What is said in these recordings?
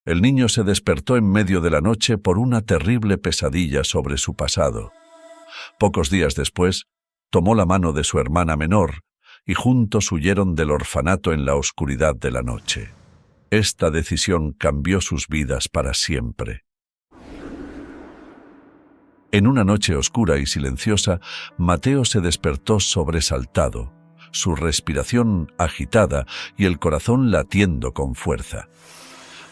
El niño se despertó en medio de la noche por una terrible pesadilla sobre su pasado. Pocos días después, tomó la mano de su hermana menor y juntos huyeron del orfanato en la oscuridad de la noche. Esta decisión cambió sus vidas para siempre. En una noche oscura y silenciosa, Mateo se despertó sobresaltado, su respiración agitada y el corazón latiendo con fuerza.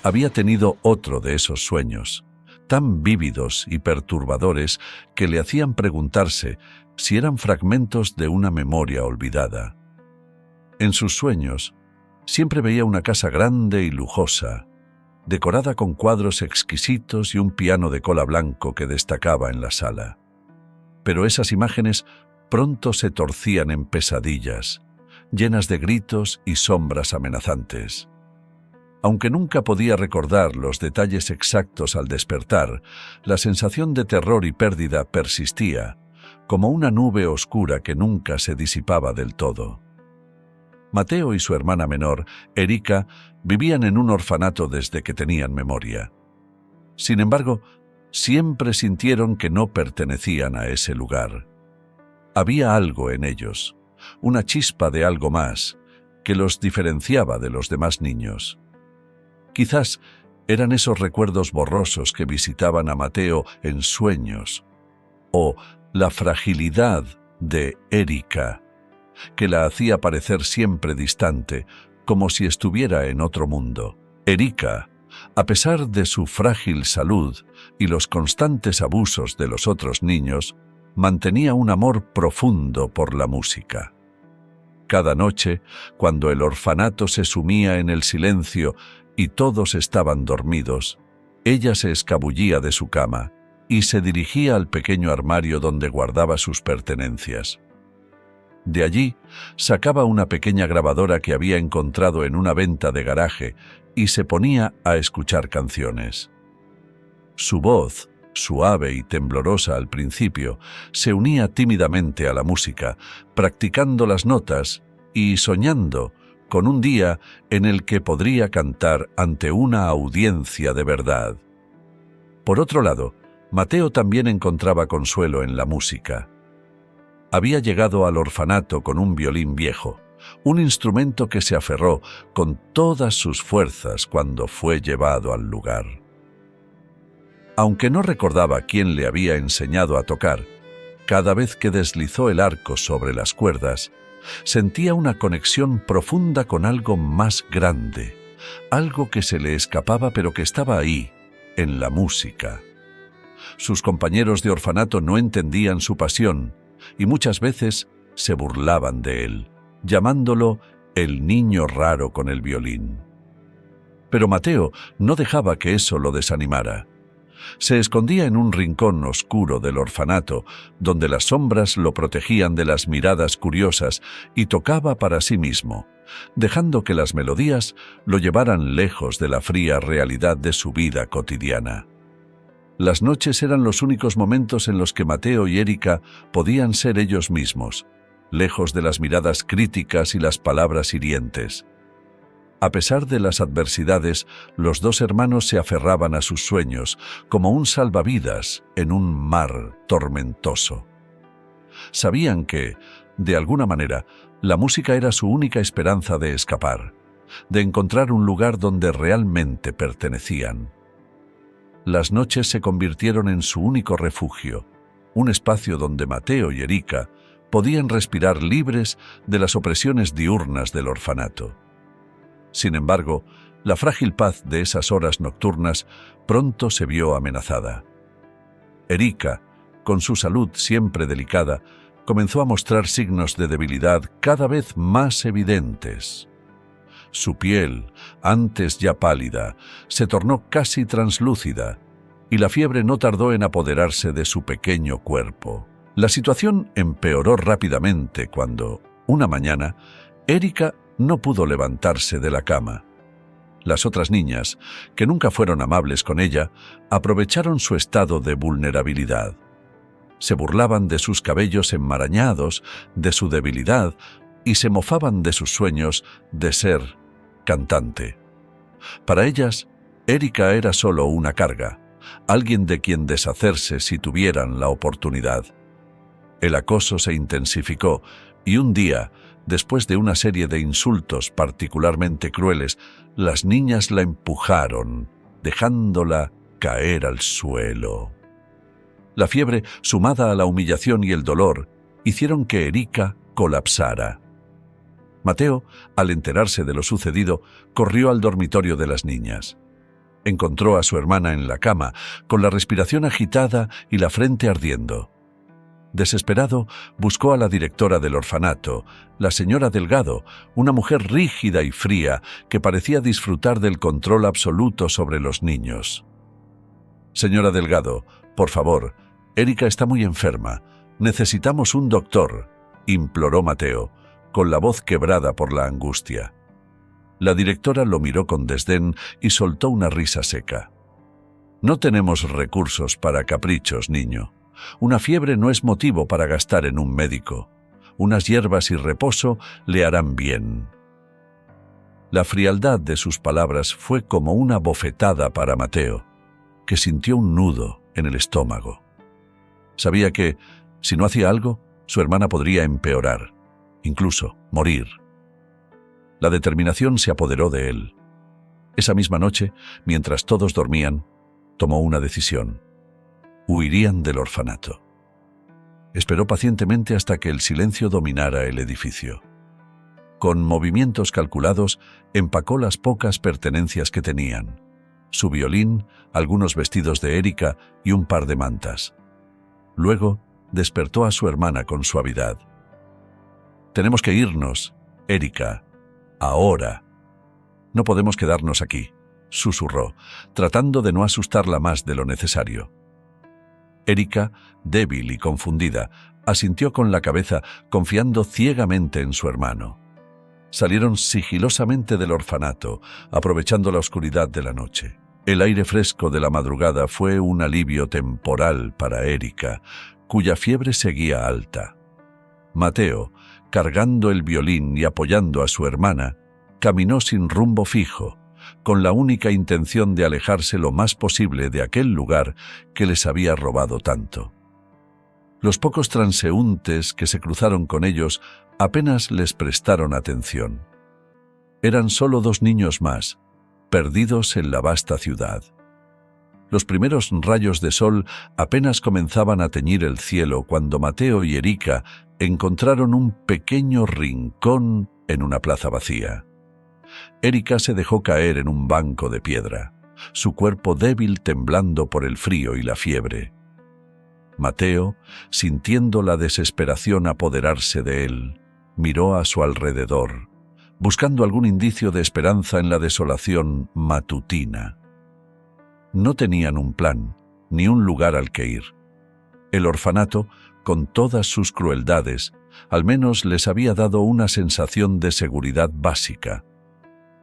Había tenido otro de esos sueños, tan vívidos y perturbadores que le hacían preguntarse si eran fragmentos de una memoria olvidada. En sus sueños, siempre veía una casa grande y lujosa, decorada con cuadros exquisitos y un piano de cola blanco que destacaba en la sala. Pero esas imágenes pronto se torcían en pesadillas, llenas de gritos y sombras amenazantes. Aunque nunca podía recordar los detalles exactos al despertar, la sensación de terror y pérdida persistía, como una nube oscura que nunca se disipaba del todo. Mateo y su hermana menor, Erika, vivían en un orfanato desde que tenían memoria. Sin embargo, siempre sintieron que no pertenecían a ese lugar. Había algo en ellos, una chispa de algo más, que los diferenciaba de los demás niños. Quizás eran esos recuerdos borrosos que visitaban a Mateo en sueños, o la fragilidad de Erika, que la hacía parecer siempre distante, como si estuviera en otro mundo. Erika, a pesar de su frágil salud y los constantes abusos de los otros niños, mantenía un amor profundo por la música. Cada noche, cuando el orfanato se sumía en el silencio y todos estaban dormidos, ella se escabullía de su cama y se dirigía al pequeño armario donde guardaba sus pertenencias. De allí sacaba una pequeña grabadora que había encontrado en una venta de garaje y se ponía a escuchar canciones. Su voz, suave y temblorosa al principio, se unía tímidamente a la música, practicando las notas y soñando con un día en el que podría cantar ante una audiencia de verdad. Por otro lado, Mateo también encontraba consuelo en la música. Había llegado al orfanato con un violín viejo, un instrumento que se aferró con todas sus fuerzas cuando fue llevado al lugar. Aunque no recordaba quién le había enseñado a tocar, cada vez que deslizó el arco sobre las cuerdas, sentía una conexión profunda con algo más grande, algo que se le escapaba pero que estaba ahí, en la música. Sus compañeros de orfanato no entendían su pasión y muchas veces se burlaban de él, llamándolo el niño raro con el violín. Pero Mateo no dejaba que eso lo desanimara. Se escondía en un rincón oscuro del orfanato, donde las sombras lo protegían de las miradas curiosas, y tocaba para sí mismo, dejando que las melodías lo llevaran lejos de la fría realidad de su vida cotidiana. Las noches eran los únicos momentos en los que Mateo y Erika podían ser ellos mismos, lejos de las miradas críticas y las palabras hirientes. A pesar de las adversidades, los dos hermanos se aferraban a sus sueños, como un salvavidas en un mar tormentoso. Sabían que, de alguna manera, la música era su única esperanza de escapar, de encontrar un lugar donde realmente pertenecían. Las noches se convirtieron en su único refugio, un espacio donde Mateo y Erika podían respirar libres de las opresiones diurnas del orfanato. Sin embargo, la frágil paz de esas horas nocturnas pronto se vio amenazada. Erika, con su salud siempre delicada, comenzó a mostrar signos de debilidad cada vez más evidentes. Su piel, antes ya pálida, se tornó casi translúcida, y la fiebre no tardó en apoderarse de su pequeño cuerpo. La situación empeoró rápidamente cuando, una mañana, Erika no pudo levantarse de la cama. Las otras niñas, que nunca fueron amables con ella, aprovecharon su estado de vulnerabilidad. Se burlaban de sus cabellos enmarañados, de su debilidad, y se mofaban de sus sueños de ser cantante. Para ellas, Erika era solo una carga, alguien de quien deshacerse si tuvieran la oportunidad. El acoso se intensificó y un día, después de una serie de insultos particularmente crueles, las niñas la empujaron, dejándola caer al suelo. La fiebre, sumada a la humillación y el dolor, hicieron que Erika colapsara. Mateo, al enterarse de lo sucedido, corrió al dormitorio de las niñas. Encontró a su hermana en la cama, con la respiración agitada y la frente ardiendo. Desesperado, buscó a la directora del orfanato, la señora Delgado, una mujer rígida y fría que parecía disfrutar del control absoluto sobre los niños. «Señora Delgado, por favor, Erika está muy enferma. Necesitamos un doctor», imploró Mateo, con la voz quebrada por la angustia. La directora lo miró con desdén y soltó una risa seca. «No tenemos recursos para caprichos, niño. Una fiebre no es motivo para gastar en un médico. Unas hierbas y reposo le harán bien». La frialdad de sus palabras fue como una bofetada para Mateo, que sintió un nudo en el estómago. Sabía que, si no hacía algo, su hermana podría empeorar, incluso morir. La determinación se apoderó de él. Esa misma noche, mientras todos dormían, tomó una decisión. Huirían del orfanato. Esperó pacientemente hasta que el silencio dominara el edificio. Con movimientos calculados, empacó las pocas pertenencias que tenían: su violín, algunos vestidos de Erika y un par de mantas. Luego, despertó a su hermana con suavidad. «Tenemos que irnos, Erika. Ahora. No podemos quedarnos aquí», susurró, tratando de no asustarla más de lo necesario. Erika, débil y confundida, asintió con la cabeza, confiando ciegamente en su hermano. Salieron sigilosamente del orfanato, aprovechando la oscuridad de la noche. El aire fresco de la madrugada fue un alivio temporal para Erika, cuya fiebre seguía alta. Mateo, cargando el violín y apoyando a su hermana, caminó sin rumbo fijo, con la única intención de alejarse lo más posible de aquel lugar que les había robado tanto. Los pocos transeúntes que se cruzaron con ellos apenas les prestaron atención. Eran solo 2 niños más, perdidos en la vasta ciudad. Los primeros rayos de sol apenas comenzaban a teñir el cielo cuando Mateo y Erika encontraron un pequeño rincón en una plaza vacía. Erika se dejó caer en un banco de piedra, su cuerpo débil temblando por el frío y la fiebre. Mateo, sintiendo la desesperación apoderarse de él, miró a su alrededor, buscando algún indicio de esperanza en la desolación matutina. No tenían un plan, ni un lugar al que ir. El orfanato, con todas sus crueldades, al menos les había dado una sensación de seguridad básica.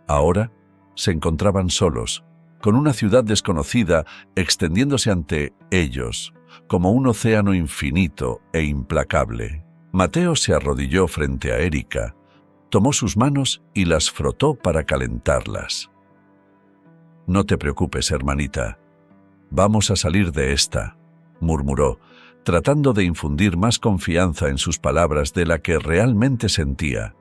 Ahora se encontraban solos, con una ciudad desconocida extendiéndose ante ellos, como un océano infinito e implacable. Mateo se arrodilló frente a Erika, tomó sus manos y las frotó para calentarlas. «No te preocupes, hermanita. Vamos a salir de esta», murmuró, tratando de infundir más confianza en sus palabras de la que realmente sentía.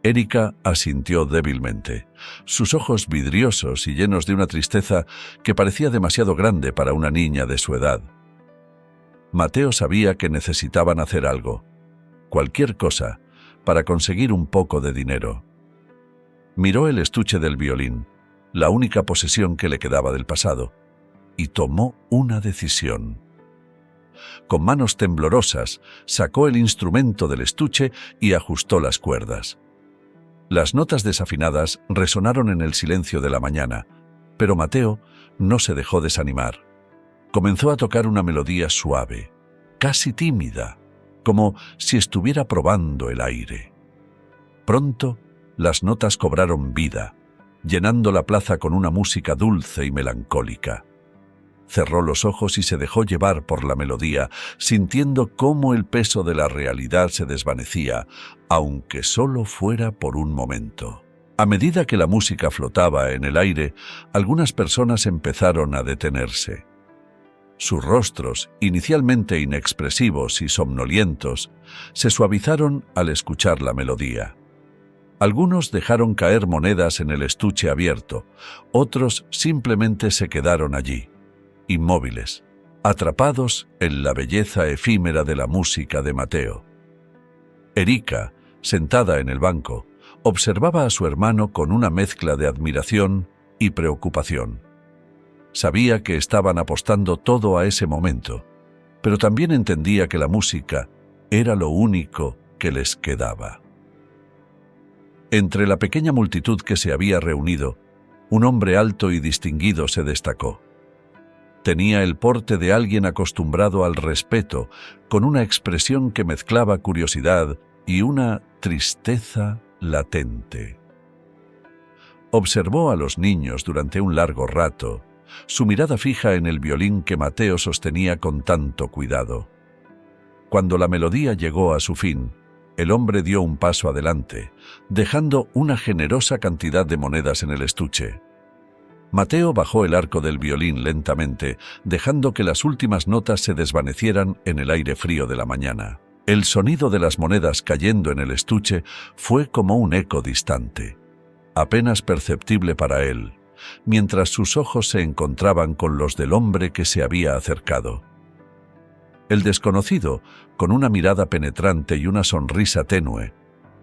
Erika asintió débilmente, sus ojos vidriosos y llenos de una tristeza que parecía demasiado grande para una niña de su edad. Mateo sabía que necesitaban hacer algo, cualquier cosa, para conseguir un poco de dinero. Miró el estuche del violín, la única posesión que le quedaba del pasado, y tomó una decisión. Con manos temblorosas, sacó el instrumento del estuche y ajustó las cuerdas. Las notas desafinadas resonaron en el silencio de la mañana, pero Mateo no se dejó desanimar. Comenzó a tocar una melodía suave, casi tímida, como si estuviera probando el aire. Pronto, las notas cobraron vida, llenando la plaza con una música dulce y melancólica. Cerró los ojos y se dejó llevar por la melodía, sintiendo cómo el peso de la realidad se desvanecía, aunque solo fuera por un momento. A medida que la música flotaba en el aire, algunas personas empezaron a detenerse. Sus rostros, inicialmente inexpresivos y somnolientos, se suavizaron al escuchar la melodía. Algunos dejaron caer monedas en el estuche abierto, otros simplemente se quedaron allí, inmóviles, atrapados en la belleza efímera de la música de Mateo. Erika, sentada en el banco, observaba a su hermano con una mezcla de admiración y preocupación. Sabía que estaban apostando todo a ese momento, pero también entendía que la música era lo único que les quedaba. Entre la pequeña multitud que se había reunido, un hombre alto y distinguido se destacó. Tenía el porte de alguien acostumbrado al respeto, con una expresión que mezclaba curiosidad y una tristeza latente. Observó a los niños durante un largo rato, su mirada fija en el violín que Mateo sostenía con tanto cuidado. Cuando la melodía llegó a su fin, el hombre dio un paso adelante, dejando una generosa cantidad de monedas en el estuche. Mateo bajó el arco del violín lentamente, dejando que las últimas notas se desvanecieran en el aire frío de la mañana. El sonido de las monedas cayendo en el estuche fue como un eco distante, apenas perceptible para él, mientras sus ojos se encontraban con los del hombre que se había acercado. El desconocido, con una mirada penetrante y una sonrisa tenue,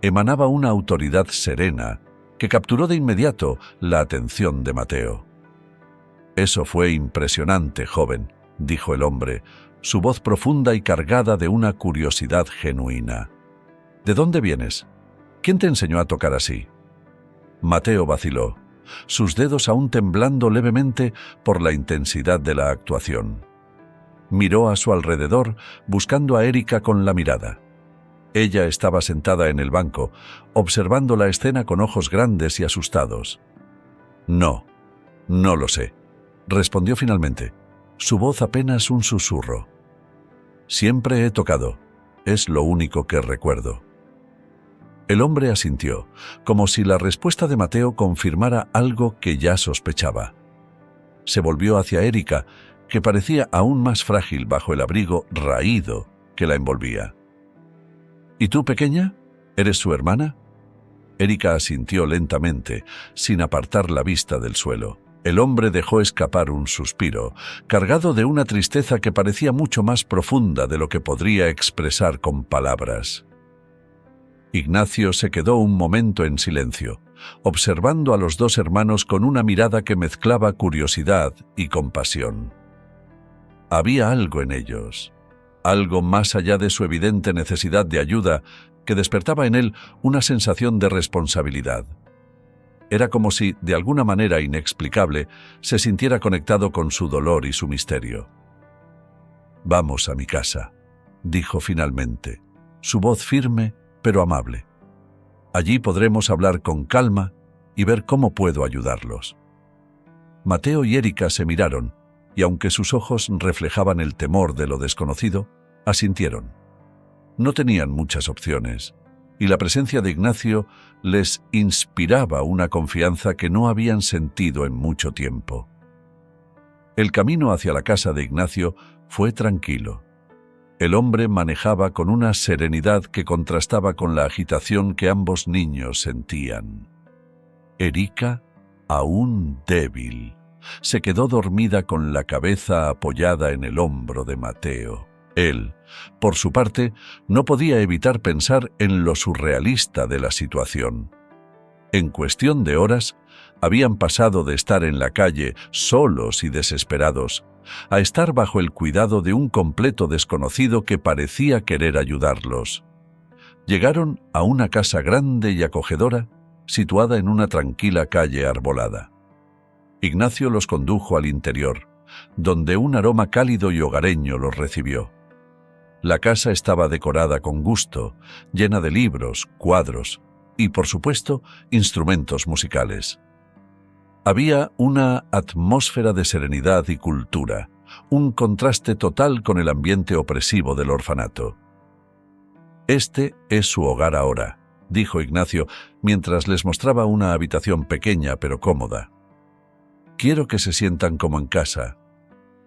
emanaba una autoridad serena que capturó de inmediato la atención de Mateo. «Eso fue impresionante, joven», dijo el hombre, su voz profunda y cargada de una curiosidad genuina. «¿De dónde vienes? ¿Quién te enseñó a tocar así?» Mateo vaciló, sus dedos aún temblando levemente por la intensidad de la actuación. Miró a su alrededor, buscando a Erika con la mirada. Ella estaba sentada en el banco, observando la escena con ojos grandes y asustados. «No, no lo sé», respondió finalmente, su voz apenas un susurro. «Siempre he tocado, es lo único que recuerdo». El hombre asintió, como si la respuesta de Mateo confirmara algo que ya sospechaba. Se volvió hacia Erika, que parecía aún más frágil bajo el abrigo raído que la envolvía. «¿Y tú, pequeña? ¿Eres su hermana?» Erika asintió lentamente, sin apartar la vista del suelo. El hombre dejó escapar un suspiro, cargado de una tristeza que parecía mucho más profunda de lo que podría expresar con palabras. Ignacio se quedó un momento en silencio, observando a los dos hermanos con una mirada que mezclaba curiosidad y compasión. Había algo en ellos, algo más allá de su evidente necesidad de ayuda, que despertaba en él una sensación de responsabilidad. Era como si, de alguna manera inexplicable, se sintiera conectado con su dolor y su misterio. «Vamos a mi casa», dijo finalmente, su voz firme pero amable. «Allí podremos hablar con calma y ver cómo puedo ayudarlos». Mateo y Erika se miraron, y aunque sus ojos reflejaban el temor de lo desconocido, asintieron. No tenían muchas opciones, y la presencia de Ignacio les inspiraba una confianza que no habían sentido en mucho tiempo. El camino hacia la casa de Ignacio fue tranquilo. El hombre manejaba con una serenidad que contrastaba con la agitación que ambos niños sentían. Erika, aún débil, se quedó dormida con la cabeza apoyada en el hombro de Mateo. Él, por su parte, no podía evitar pensar en lo surrealista de la situación. En cuestión de horas, habían pasado de estar en la calle, solos y desesperados, a estar bajo el cuidado de un completo desconocido que parecía querer ayudarlos. Llegaron a una casa grande y acogedora, situada en una tranquila calle arbolada. Ignacio los condujo al interior, donde un aroma cálido y hogareño los recibió. La casa estaba decorada con gusto, llena de libros, cuadros y, por supuesto, instrumentos musicales. Había una atmósfera de serenidad y cultura, un contraste total con el ambiente opresivo del orfanato. «Este es su hogar ahora», dijo Ignacio mientras les mostraba una habitación pequeña pero cómoda. Quiero que se sientan como en casa.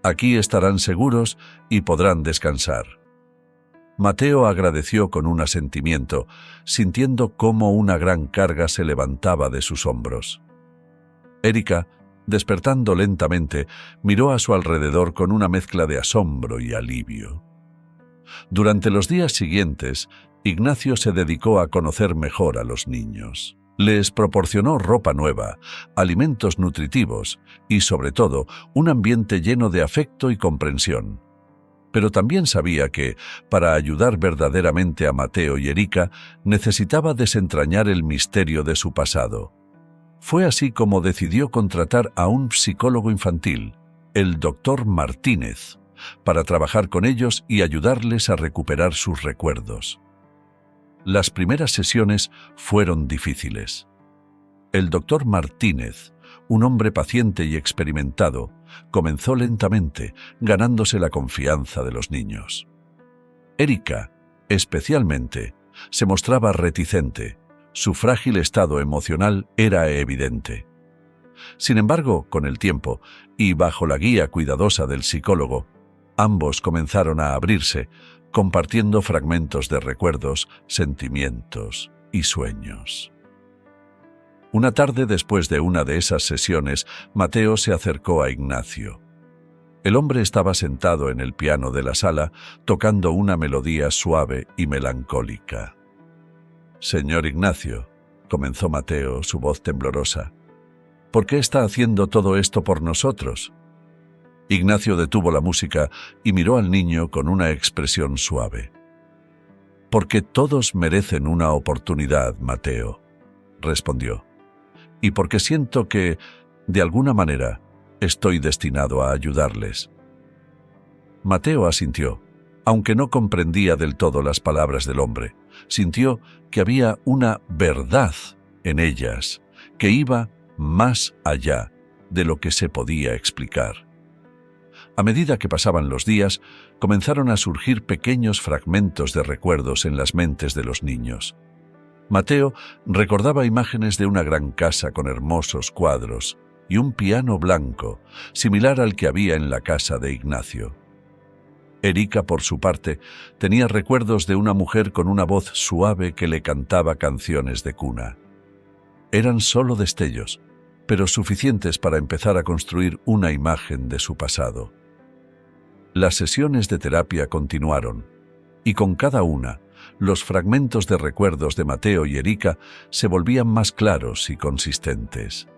Aquí estarán seguros y podrán descansar. Mateo agradeció con un asentimiento, sintiendo cómo una gran carga se levantaba de sus hombros. Erika, despertando lentamente, miró a su alrededor con una mezcla de asombro y alivio. Durante los días siguientes, Ignacio se dedicó a conocer mejor a los niños. Les proporcionó ropa nueva, alimentos nutritivos y, sobre todo, un ambiente lleno de afecto y comprensión. Pero también sabía que, para ayudar verdaderamente a Mateo y Erika, necesitaba desentrañar el misterio de su pasado. Fue así como decidió contratar a un psicólogo infantil, el Dr. Martínez, para trabajar con ellos y ayudarles a recuperar sus recuerdos. Las primeras sesiones fueron difíciles. El Dr. Martínez, un hombre paciente y experimentado, comenzó lentamente, ganándose la confianza de los niños. Erika, especialmente, se mostraba reticente. Su frágil estado emocional era evidente. Sin embargo, con el tiempo, y bajo la guía cuidadosa del psicólogo, ambos comenzaron a abrirse, compartiendo fragmentos de recuerdos, sentimientos y sueños. Una tarde después de una de esas sesiones, Mateo se acercó a Ignacio. El hombre estaba sentado en el piano de la sala, tocando una melodía suave y melancólica. «Señor Ignacio», comenzó Mateo, su voz temblorosa, «¿por qué está haciendo todo esto por nosotros?» Ignacio detuvo la música y miró al niño con una expresión suave. «Porque todos merecen una oportunidad, Mateo», respondió, «y porque siento que, de alguna manera, estoy destinado a ayudarles». Mateo asintió, aunque no comprendía del todo las palabras del hombre. Sintió que había una verdad en ellas, que iba más allá de lo que se podía explicar. A medida que pasaban los días, comenzaron a surgir pequeños fragmentos de recuerdos en las mentes de los niños. Mateo recordaba imágenes de una gran casa con hermosos cuadros y un piano blanco, similar al que había en la casa de Ignacio. Erika, por su parte, tenía recuerdos de una mujer con una voz suave que le cantaba canciones de cuna. Eran solo destellos, pero suficientes para empezar a construir una imagen de su pasado. Las sesiones de terapia continuaron, y con cada una, los fragmentos de recuerdos de Mateo y Erika se volvían más claros y consistentes.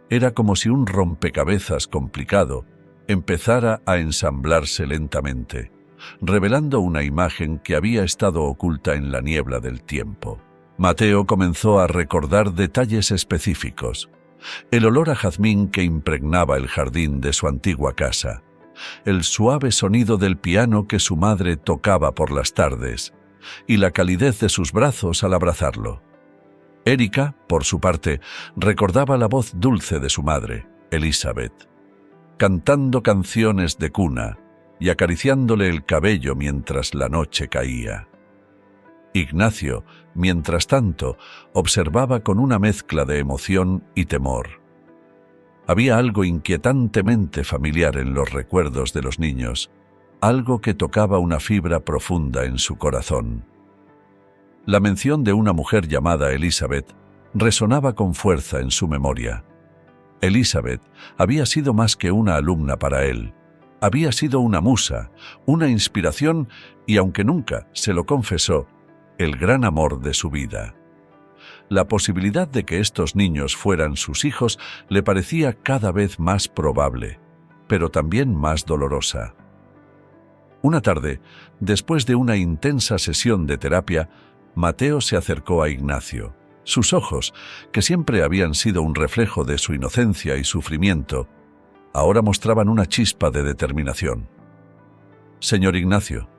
Era como si un rompecabezas complicado empezara a ensamblarse lentamente, revelando una imagen que había estado oculta en la niebla del tiempo. Mateo comenzó a recordar detalles específicos: el olor a jazmín que impregnaba el jardín de su antigua casa, el suave sonido del piano que su madre tocaba por las tardes, y la calidez de sus brazos al abrazarlo. Erika, por su parte, recordaba la voz dulce de su madre, Elizabeth, cantando canciones de cuna y acariciándole el cabello mientras la noche caía. Ignacio, mientras tanto, observaba con una mezcla de emoción y temor. Había algo inquietantemente familiar en los recuerdos de los niños, algo que tocaba una fibra profunda en su corazón. La mención de una mujer llamada Elizabeth resonaba con fuerza en su memoria. Elizabeth había sido más que una alumna para él. Había sido una musa, una inspiración y, aunque nunca se lo confesó, el gran amor de su vida. La posibilidad de que estos niños fueran sus hijos le parecía cada vez más probable, pero también más dolorosa. Una tarde, después de una intensa sesión de terapia, Mateo se acercó a Ignacio. Sus ojos, que siempre habían sido un reflejo de su inocencia y sufrimiento, ahora mostraban una chispa de determinación. «Señor Ignacio»,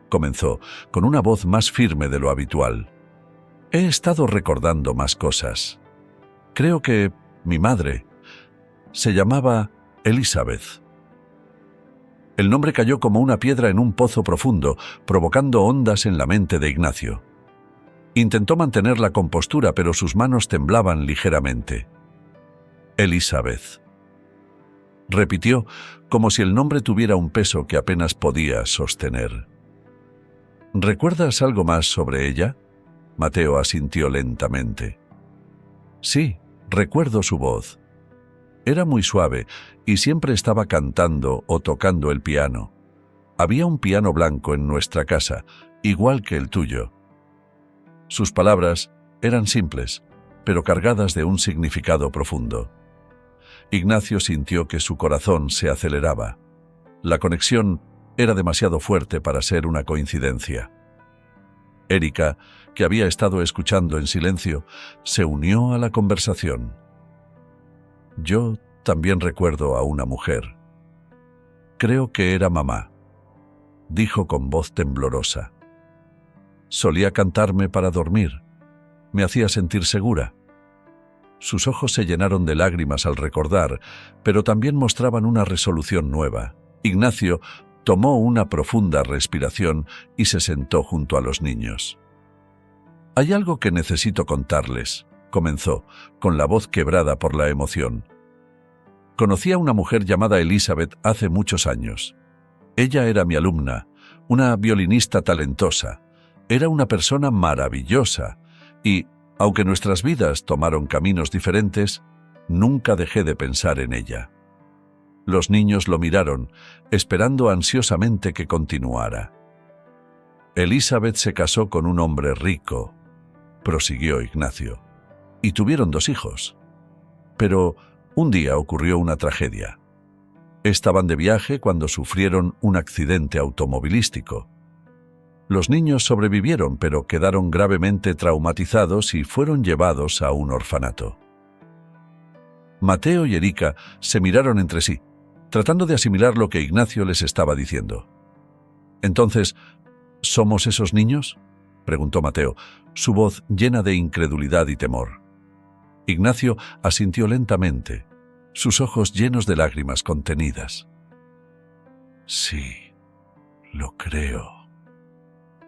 comenzó, con una voz más firme de lo habitual, «he estado recordando más cosas. Creo que mi madre se llamaba Elizabeth». El nombre cayó como una piedra en un pozo profundo, provocando ondas en la mente de Ignacio. Intentó mantener la compostura, pero sus manos temblaban ligeramente. Elizabeth. Repitió, como si el nombre tuviera un peso que apenas podía sostener. ¿Recuerdas algo más sobre ella? Mateo asintió lentamente. Sí, recuerdo su voz. Era muy suave y siempre estaba cantando o tocando el piano. Había un piano blanco en nuestra casa, igual que el tuyo. Sus palabras eran simples, pero cargadas de un significado profundo. Ignacio sintió que su corazón se aceleraba. La conexión era demasiado fuerte para ser una coincidencia. Erika, que había estado escuchando en silencio, se unió a la conversación. Yo también recuerdo a una mujer. Creo que era mamá, dijo con voz temblorosa. Solía cantarme para dormir. Me hacía sentir segura. Sus ojos se llenaron de lágrimas al recordar, pero también mostraban una resolución nueva. Ignacio tomó una profunda respiración y se sentó junto a los niños. «Hay algo que necesito contarles», comenzó, con la voz quebrada por la emoción. «Conocí a una mujer llamada Elizabeth hace muchos años. Ella era mi alumna, una violinista talentosa. Era una persona maravillosa y, aunque nuestras vidas tomaron caminos diferentes, nunca dejé de pensar en ella». Los niños lo miraron, esperando ansiosamente que continuara. Elizabeth se casó con un hombre rico, prosiguió Ignacio, y tuvieron 2 hijos. Pero un día ocurrió una tragedia. Estaban de viaje cuando sufrieron un accidente automovilístico. Los niños sobrevivieron, pero quedaron gravemente traumatizados y fueron llevados a un orfanato. Mateo y Erika se miraron entre sí, tratando de asimilar lo que Ignacio les estaba diciendo. «Entonces, ¿somos esos niños?», preguntó Mateo, su voz llena de incredulidad y temor. Ignacio asintió lentamente, sus ojos llenos de lágrimas contenidas. «Sí, lo creo»,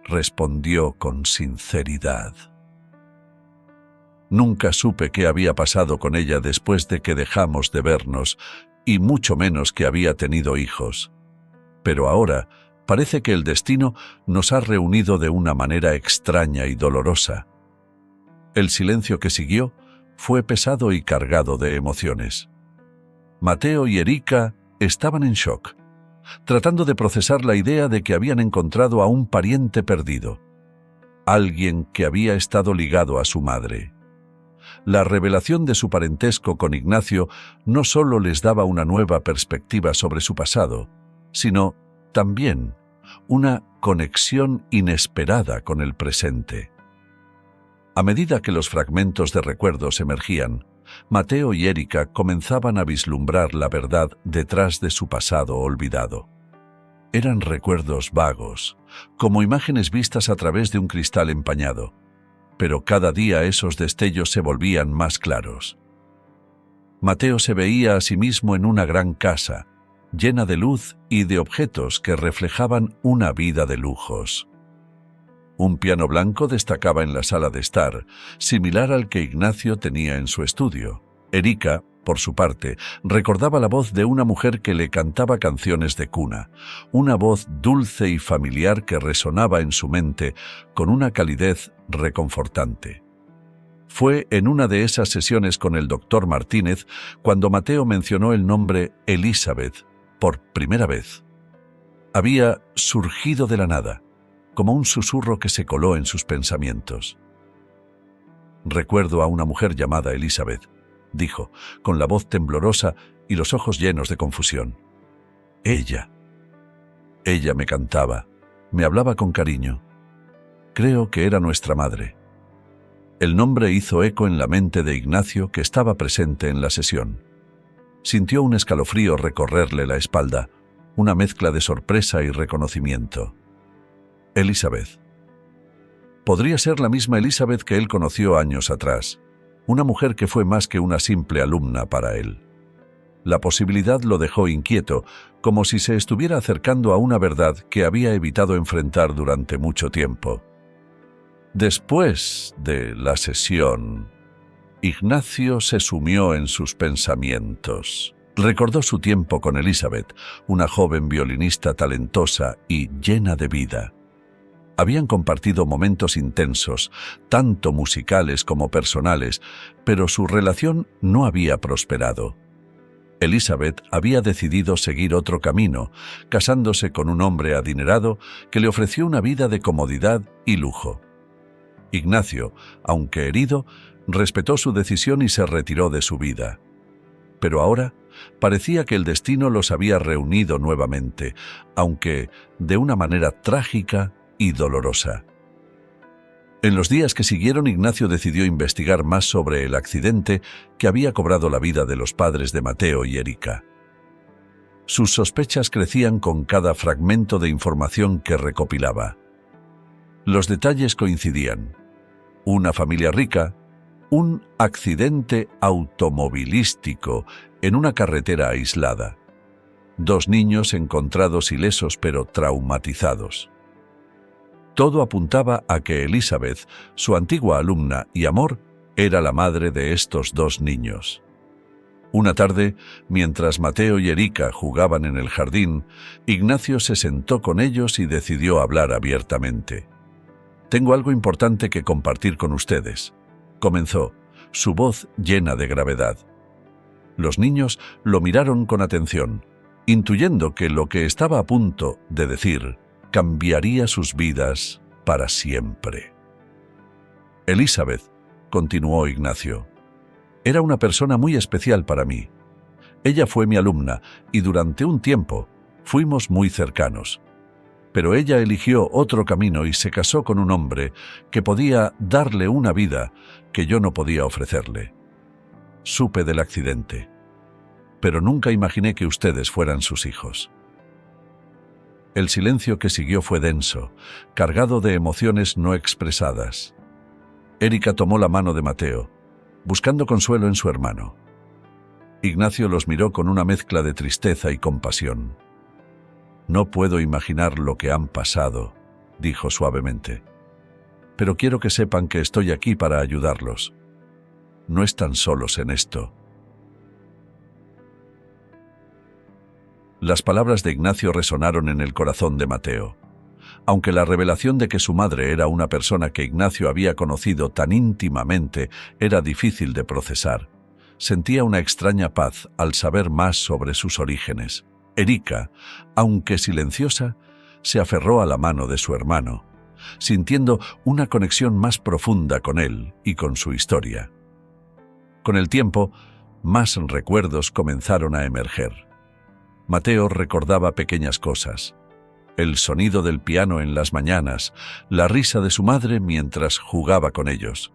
respondió con sinceridad. Nunca supe qué había pasado con ella después de que dejamos de vernos, y mucho menos que había tenido hijos. Pero ahora parece que el destino nos ha reunido de una manera extraña y dolorosa. El silencio que siguió fue pesado y cargado de emociones. Mateo y Erika estaban en shock, tratando de procesar la idea de que habían encontrado a un pariente perdido, alguien que había estado ligado a su madre. La revelación de su parentesco con Ignacio no solo les daba una nueva perspectiva sobre su pasado, sino también una conexión inesperada con el presente. A medida que los fragmentos de recuerdos emergían, Mateo y Erika comenzaban a vislumbrar la verdad detrás de su pasado olvidado. Eran recuerdos vagos, como imágenes vistas a través de un cristal empañado, pero cada día esos destellos se volvían más claros. Mateo se veía a sí mismo en una gran casa, llena de luz y de objetos que reflejaban una vida de lujos. Un piano blanco destacaba en la sala de estar, similar al que Ignacio tenía en su estudio. Erika, por su parte, recordaba la voz de una mujer que le cantaba canciones de cuna, una voz dulce y familiar que resonaba en su mente con una calidez reconfortante. Fue en una de esas sesiones con el doctor Martínez cuando Mateo mencionó el nombre Elizabeth por primera vez. Había surgido de la nada, como un susurro que se coló en sus pensamientos. «Recuerdo a una mujer llamada Elizabeth», dijo, con la voz temblorosa y los ojos llenos de confusión. Ella me cantaba, me hablaba con cariño. Creo que era nuestra madre». El nombre hizo eco en la mente de Ignacio, que estaba presente en la sesión. Sintió un escalofrío recorrerle la espalda, una mezcla de sorpresa y reconocimiento. Elizabeth. Podría ser la misma Elizabeth que él conoció años atrás, una mujer que fue más que una simple alumna para él. La posibilidad lo dejó inquieto, como si se estuviera acercando a una verdad que había evitado enfrentar durante mucho tiempo. Después de la sesión, Ignacio se sumió en sus pensamientos. Recordó su tiempo con Elizabeth, una joven violinista talentosa y llena de vida. Habían compartido momentos intensos, tanto musicales como personales, pero su relación no había prosperado. Elizabeth había decidido seguir otro camino, casándose con un hombre adinerado que le ofreció una vida de comodidad y lujo. Ignacio, aunque herido, respetó su decisión y se retiró de su vida. Pero ahora parecía que el destino los había reunido nuevamente, aunque de una manera trágica y dolorosa. En los días que siguieron, Ignacio decidió investigar más sobre el accidente que había cobrado la vida de los padres de Mateo y Erika. Sus sospechas crecían con cada fragmento de información que recopilaba. Los detalles coincidían. Una familia rica, un accidente automovilístico en una carretera aislada, 2 niños encontrados ilesos pero traumatizados. Todo apuntaba a que Elizabeth, su antigua alumna y amor, era la madre de estos 2 niños. Una tarde, mientras Mateo y Erika jugaban en el jardín, Ignacio se sentó con ellos y decidió hablar abiertamente. «Tengo algo importante que compartir con ustedes», comenzó, su voz llena de gravedad. Los niños lo miraron con atención, intuyendo que lo que estaba a punto de decir cambiaría sus vidas para siempre. Elizabeth, continuó Ignacio, era una persona muy especial para mí. Ella fue mi alumna y durante un tiempo fuimos muy cercanos. Pero ella eligió otro camino y se casó con un hombre que podía darle una vida que yo no podía ofrecerle. Supe del accidente, pero nunca imaginé que ustedes fueran sus hijos. El silencio que siguió fue denso, cargado de emociones no expresadas. Erika tomó la mano de Mateo, buscando consuelo en su hermano. Ignacio los miró con una mezcla de tristeza y compasión. «No puedo imaginar lo que han pasado», dijo suavemente. «Pero quiero que sepan que estoy aquí para ayudarlos. No están solos en esto». Las palabras de Ignacio resonaron en el corazón de Mateo. Aunque la revelación de que su madre era una persona que Ignacio había conocido tan íntimamente era difícil de procesar, sentía una extraña paz al saber más sobre sus orígenes. Erika, aunque silenciosa, se aferró a la mano de su hermano, sintiendo una conexión más profunda con él y con su historia. Con el tiempo, más recuerdos comenzaron a emerger. Mateo recordaba pequeñas cosas: el sonido del piano en las mañanas, la risa de su madre mientras jugaba con ellos,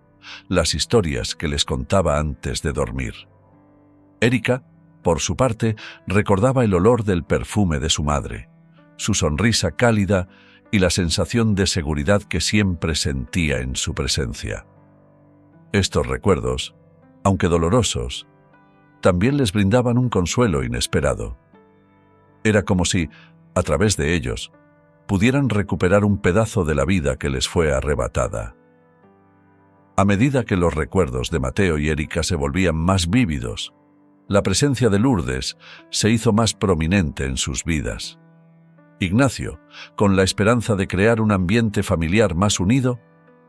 las historias que les contaba antes de dormir. Erika, por su parte, recordaba el olor del perfume de su madre, su sonrisa cálida y la sensación de seguridad que siempre sentía en su presencia. Estos recuerdos, aunque dolorosos, también les brindaban un consuelo inesperado. Era como si, a través de ellos, pudieran recuperar un pedazo de la vida que les fue arrebatada. A medida que los recuerdos de Mateo y Erika se volvían más vívidos, la presencia de Lourdes se hizo más prominente en sus vidas. Ignacio, con la esperanza de crear un ambiente familiar más unido,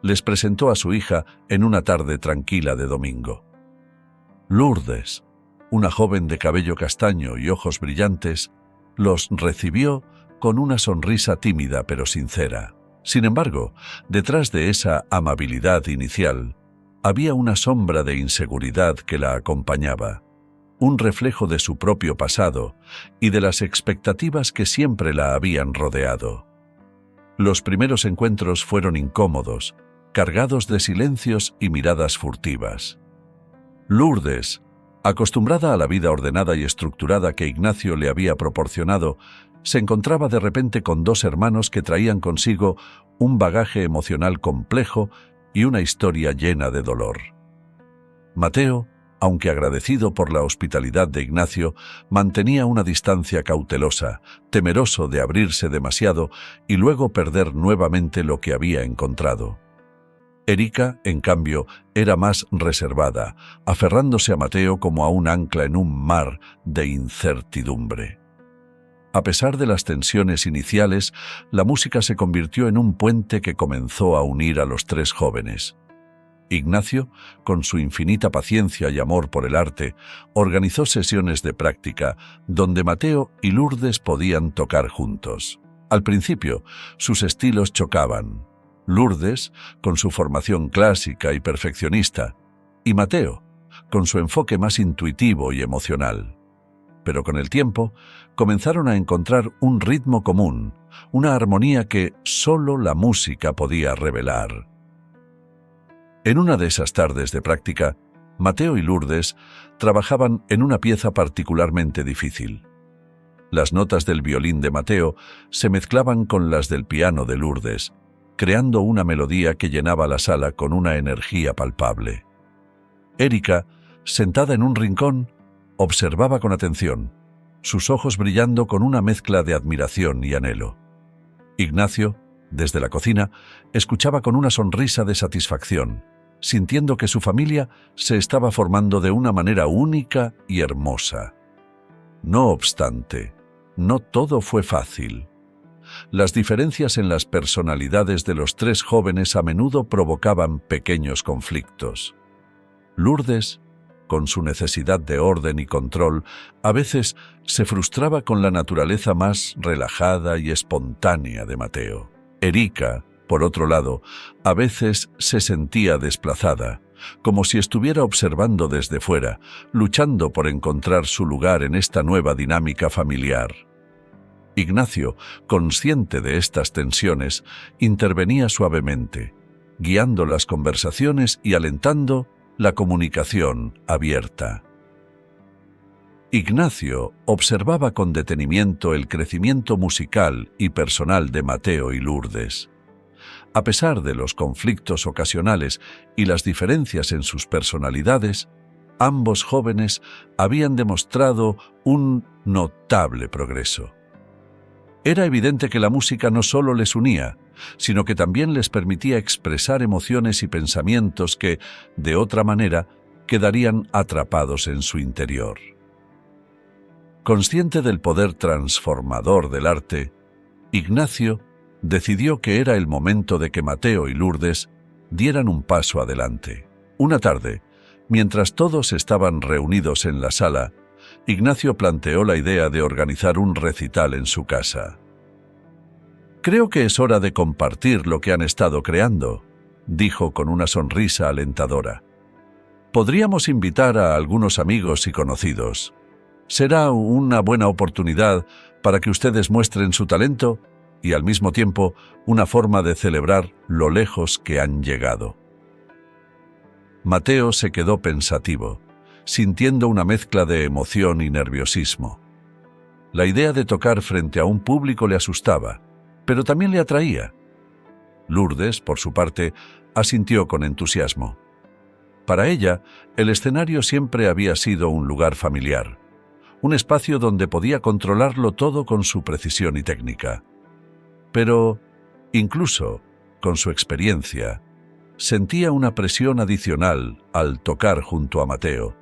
les presentó a su hija en una tarde tranquila de domingo. Lourdes, una joven de cabello castaño y ojos brillantes, los recibió con una sonrisa tímida pero sincera. Sin embargo, detrás de esa amabilidad inicial, había una sombra de inseguridad que la acompañaba, un reflejo de su propio pasado y de las expectativas que siempre la habían rodeado. Los primeros encuentros fueron incómodos, cargados de silencios y miradas furtivas. Lourdes, acostumbrada a la vida ordenada y estructurada que Ignacio le había proporcionado, se encontraba de repente con 2 hermanos que traían consigo un bagaje emocional complejo y una historia llena de dolor. Mateo, aunque agradecido por la hospitalidad de Ignacio, mantenía una distancia cautelosa, temeroso de abrirse demasiado y luego perder nuevamente lo que había encontrado. Erika, en cambio, era más reservada, aferrándose a Mateo como a un ancla en un mar de incertidumbre. A pesar de las tensiones iniciales, la música se convirtió en un puente que comenzó a unir a los tres jóvenes. Ignacio, con su infinita paciencia y amor por el arte, organizó sesiones de práctica donde Mateo y Lourdes podían tocar juntos. Al principio, sus estilos chocaban. Lourdes, con su formación clásica y perfeccionista, y Mateo, con su enfoque más intuitivo y emocional. Pero con el tiempo, comenzaron a encontrar un ritmo común, una armonía que solo la música podía revelar. En una de esas tardes de práctica, Mateo y Lourdes trabajaban en una pieza particularmente difícil. Las notas del violín de Mateo se mezclaban con las del piano de Lourdes, creando una melodía que llenaba la sala con una energía palpable. Erika, sentada en un rincón, observaba con atención, sus ojos brillando con una mezcla de admiración y anhelo. Ignacio, desde la cocina, escuchaba con una sonrisa de satisfacción, sintiendo que su familia se estaba formando de una manera única y hermosa. No obstante, no todo fue fácil. Las diferencias en las personalidades de los tres jóvenes a menudo provocaban pequeños conflictos. Lourdes, con su necesidad de orden y control, a veces se frustraba con la naturaleza más relajada y espontánea de Mateo. Erika, por otro lado, a veces se sentía desplazada, como si estuviera observando desde fuera, luchando por encontrar su lugar en esta nueva dinámica familiar. Ignacio, consciente de estas tensiones, intervenía suavemente, guiando las conversaciones y alentando la comunicación abierta. Ignacio observaba con detenimiento el crecimiento musical y personal de Mateo y Lourdes. A pesar de los conflictos ocasionales y las diferencias en sus personalidades, ambos jóvenes habían demostrado un notable progreso. Era evidente que la música no solo les unía, sino que también les permitía expresar emociones y pensamientos que, de otra manera, quedarían atrapados en su interior. Consciente del poder transformador del arte, Ignacio decidió que era el momento de que Mateo y Lourdes dieran un paso adelante. Una tarde, mientras todos estaban reunidos en la sala, Ignacio planteó la idea de organizar un recital en su casa. «Creo que es hora de compartir lo que han estado creando», dijo con una sonrisa alentadora. «Podríamos invitar a algunos amigos y conocidos. Será una buena oportunidad para que ustedes muestren su talento y al mismo tiempo una forma de celebrar lo lejos que han llegado». Mateo se quedó pensativo, sintiendo una mezcla de emoción y nerviosismo. La idea de tocar frente a un público le asustaba, pero también le atraía. Lourdes, por su parte, asintió con entusiasmo. Para ella, el escenario siempre había sido un lugar familiar, un espacio donde podía controlarlo todo con su precisión y técnica. Pero, incluso con su experiencia, sentía una presión adicional al tocar junto a Mateo,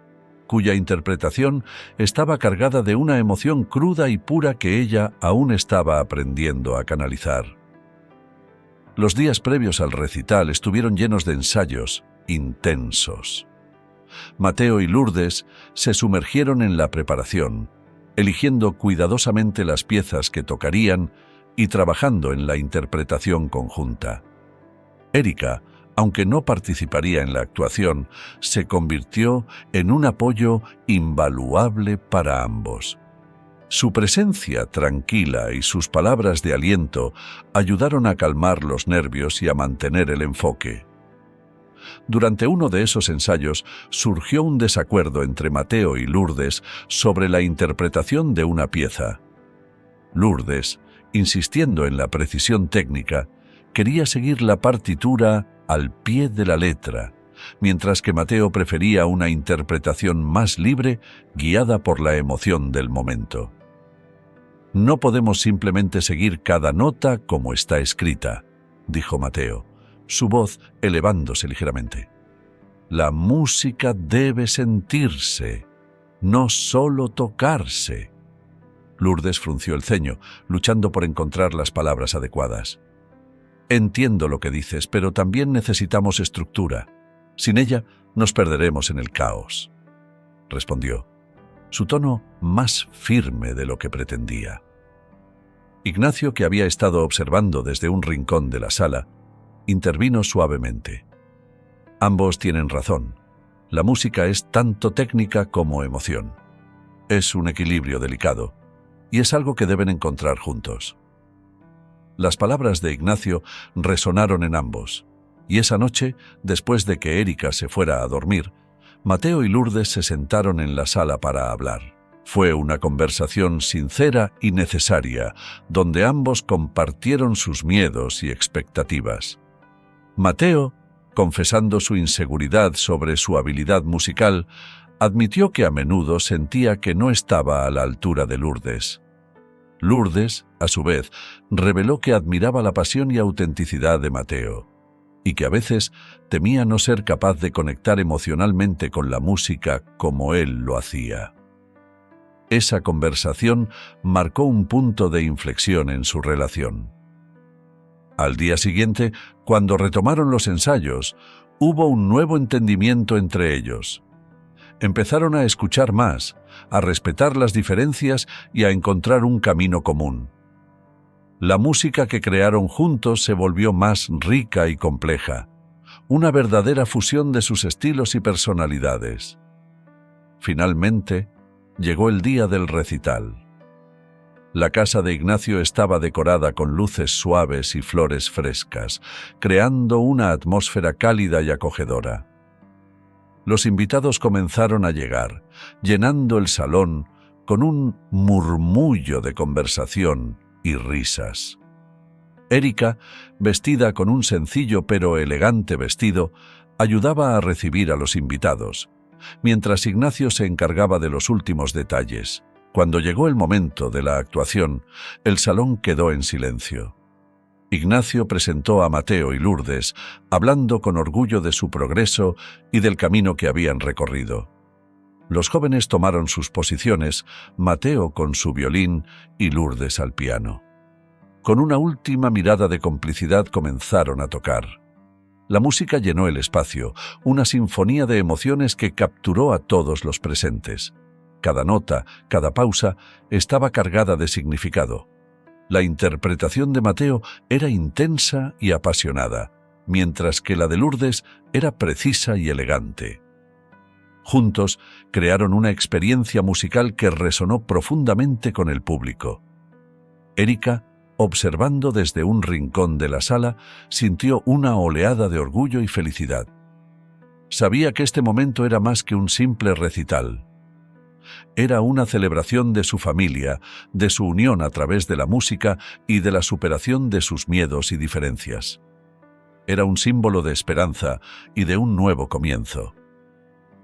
cuya interpretación estaba cargada de una emoción cruda y pura que ella aún estaba aprendiendo a canalizar. Los días previos al recital estuvieron llenos de ensayos intensos. Mateo y Lourdes se sumergieron en la preparación, eligiendo cuidadosamente las piezas que tocarían y trabajando en la interpretación conjunta. Erika, aunque no participaría en la actuación, se convirtió en un apoyo invaluable para ambos. Su presencia tranquila y sus palabras de aliento ayudaron a calmar los nervios y a mantener el enfoque. Durante uno de esos ensayos surgió un desacuerdo entre Mateo y Lourdes sobre la interpretación de una pieza. Lourdes, insistiendo en la precisión técnica, quería seguir la partitura al pie de la letra, mientras que Mateo prefería una interpretación más libre, guiada por la emoción del momento. «No podemos simplemente seguir cada nota como está escrita», dijo Mateo. su voz elevándose ligeramente. La música debe sentirse, no solo tocarse. Lourdes frunció el ceño, luchando por encontrar las palabras adecuadas. Entiendo lo que dices, pero también necesitamos estructura. Sin ella, nos perderemos en el caos, respondió, su tono más firme de lo que pretendía. Ignacio, que había estado observando desde un rincón de la sala, intervino suavemente. Ambos tienen razón. La música es tanto técnica como emoción. Es un equilibrio delicado, y es algo que deben encontrar juntos. Las palabras de Ignacio resonaron en ambos, y esa noche, después de que Erika se fuera a dormir, Mateo y Lourdes se sentaron en la sala para hablar. Fue una conversación sincera y necesaria, donde ambos compartieron sus miedos y expectativas. Mateo, confesando su inseguridad sobre su habilidad musical, admitió que a menudo sentía que no estaba a la altura de Lourdes. Lourdes, a su vez, reveló que admiraba la pasión y autenticidad de Mateo, y que a veces temía no ser capaz de conectar emocionalmente con la música como él lo hacía. Esa conversación marcó un punto de inflexión en su relación. Al día siguiente, cuando retomaron los ensayos, hubo un nuevo entendimiento entre ellos. Empezaron a escuchar más, a respetar las diferencias y a encontrar un camino común. La música que crearon juntos se volvió más rica y compleja, una verdadera fusión de sus estilos y personalidades. Finalmente, llegó el día del recital. La casa de Ignacio estaba decorada con luces suaves y flores frescas, creando una atmósfera cálida y acogedora. Los invitados comenzaron a llegar, llenando el salón con un murmullo de conversación y risas. Erika, vestida con un sencillo pero elegante vestido, ayudaba a recibir a los invitados, mientras Ignacio se encargaba de los últimos detalles. Cuando llegó el momento de la actuación, el salón quedó en silencio. Ignacio presentó a Mateo y Lourdes, hablando con orgullo de su progreso y del camino que habían recorrido. Los jóvenes tomaron sus posiciones, Mateo con su violín y Lourdes al piano. Con una última mirada de complicidad comenzaron a tocar. La música llenó el espacio, una sinfonía de emociones que capturó a todos los presentes. Cada nota, cada pausa, estaba cargada de significado. La interpretación de Mateo era intensa y apasionada, mientras que la de Lourdes era precisa y elegante. Juntos crearon una experiencia musical que resonó profundamente con el público. Erika, observando desde un rincón de la sala, sintió una oleada de orgullo y felicidad. Sabía que este momento era más que un simple recital. Era una celebración de su familia, de su unión a través de la música y de la superación de sus miedos y diferencias. Era un símbolo de esperanza y de un nuevo comienzo.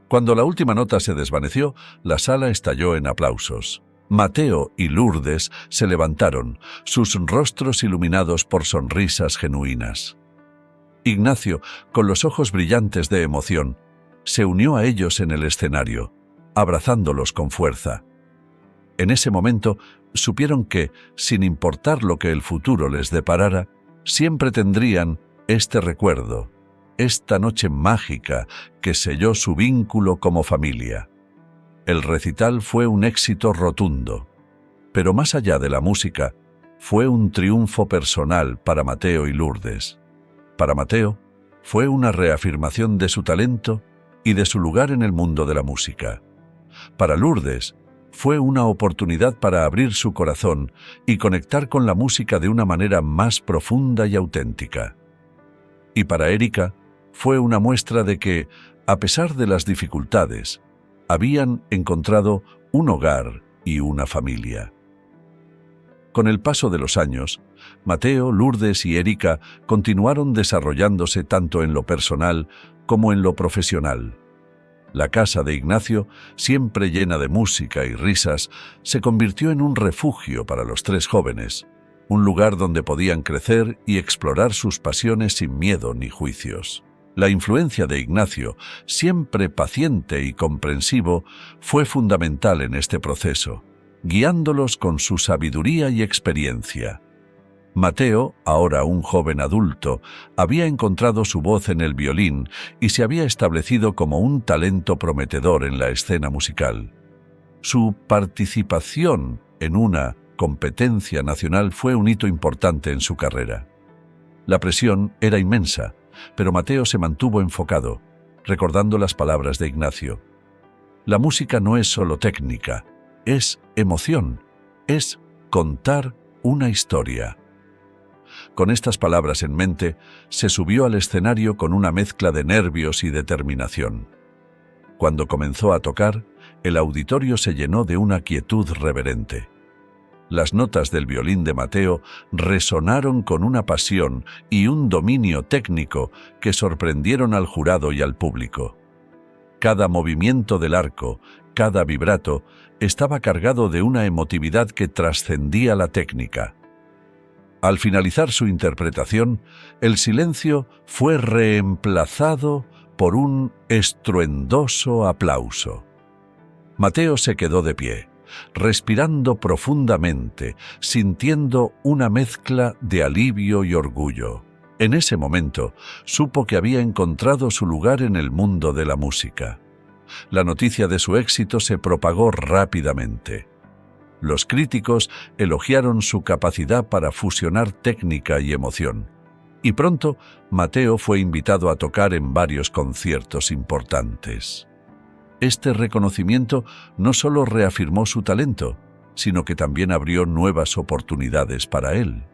Cuando la última nota se desvaneció, la sala estalló en aplausos. Mateo y Lourdes se levantaron, sus rostros iluminados por sonrisas genuinas. Ignacio, con los ojos brillantes de emoción, se unió a ellos en el escenario, abrazándolos con fuerza. En ese momento supieron que, sin importar lo que el futuro les deparara, siempre tendrían este recuerdo, esta noche mágica que selló su vínculo como familia. El recital fue un éxito rotundo, pero más allá de la música, fue un triunfo personal para Mateo y Lourdes. Para Mateo, fue una reafirmación de su talento y de su lugar en el mundo de la música. Para Lourdes, fue una oportunidad para abrir su corazón y conectar con la música de una manera más profunda y auténtica. Y para Erika, fue una muestra de que, a pesar de las dificultades, habían encontrado un hogar y una familia. Con el paso de los años, Mateo, Lourdes y Erika continuaron desarrollándose tanto en lo personal como en lo profesional. La casa de Ignacio, siempre llena de música y risas, se convirtió en un refugio para los tres jóvenes, un lugar donde podían crecer y explorar sus pasiones sin miedo ni juicios. La influencia de Ignacio, siempre paciente y comprensivo, fue fundamental en este proceso, guiándolos con su sabiduría y experiencia. Mateo, ahora un joven adulto, había encontrado su voz en el violín y se había establecido como un talento prometedor en la escena musical. Su participación en una competencia nacional fue un hito importante en su carrera. La presión era inmensa, pero Mateo se mantuvo enfocado, recordando las palabras de Ignacio. La música no es solo técnica, es emoción, es contar una historia. Con estas palabras en mente, se subió al escenario con una mezcla de nervios y determinación. Cuando comenzó a tocar, el auditorio se llenó de una quietud reverente. Las notas del violín de Mateo resonaron con una pasión y un dominio técnico que sorprendieron al jurado y al público. Cada movimiento del arco, cada vibrato, estaba cargado de una emotividad que trascendía la técnica. Al finalizar su interpretación, el silencio fue reemplazado por un estruendoso aplauso. Mateo se quedó de pie, respirando profundamente, sintiendo una mezcla de alivio y orgullo. En ese momento, supo que había encontrado su lugar en el mundo de la música. La noticia de su éxito se propagó rápidamente. Los críticos elogiaron su capacidad para fusionar técnica y emoción. Y pronto, Mateo fue invitado a tocar en varios conciertos importantes. Este reconocimiento no solo reafirmó su talento, sino que también abrió nuevas oportunidades para él.